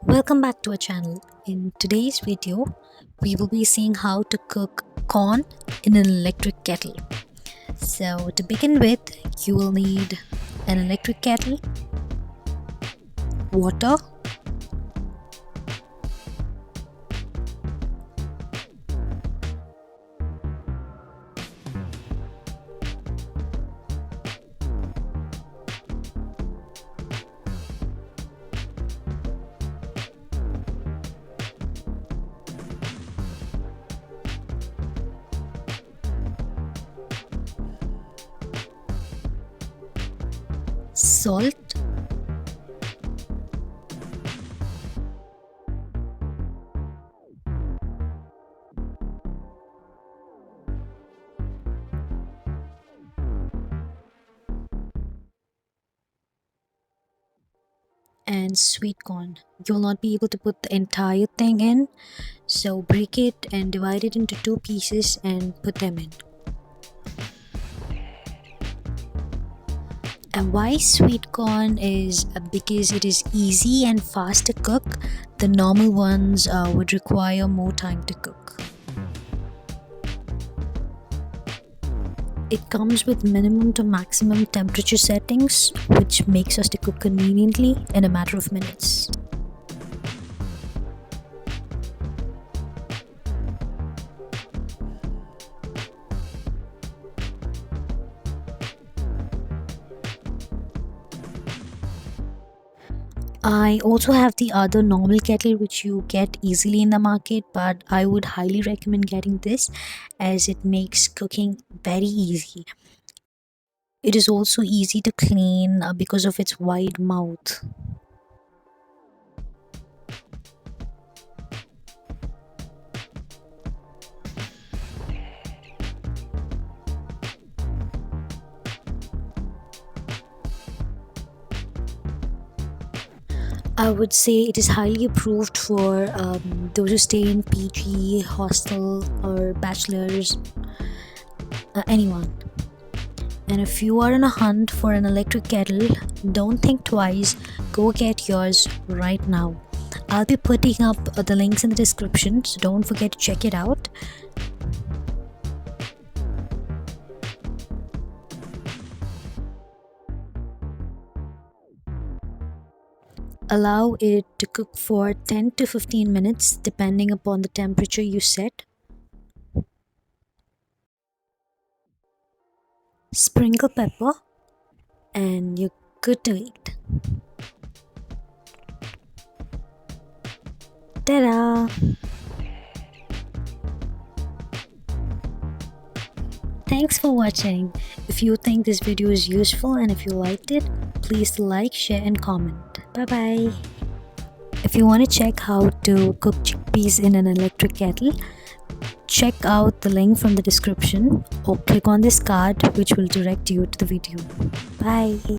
Welcome back to our channel. In today's video, we will be seeing how to cook corn in an electric kettle. So to begin with, you will need an electric kettle, water, salt, and sweet corn. You'll not be able to put the entire thing in, so break it and divide it into two pieces and put them in. And why sweet corn is because it is easy and fast to cook. The normal ones would require more time to cook. It comes with minimum to maximum temperature settings, which makes us to cook conveniently in a matter of minutes. I also have the other normal kettle which you get easily in the market, but I would highly recommend getting this as it makes cooking very easy. It is also easy to clean because of its wide mouth. I would say it is highly approved for those who stay in PG, hostel, or bachelors, anyone. And if you are on a hunt for an electric kettle, don't think twice, go get yours right now. I'll be putting up the links in the description, so don't forget to check it out. Allow it to cook for 10 to 15 minutes depending upon the temperature you set. Sprinkle pepper and you're good to eat. Ta-da! Thanks for watching. If you think this video is useful and if you liked it, please like, share and comment. Bye bye. If you want to check how to cook chickpeas in an electric kettle, check out the link from the description or click on this card which will direct you to the video. Bye.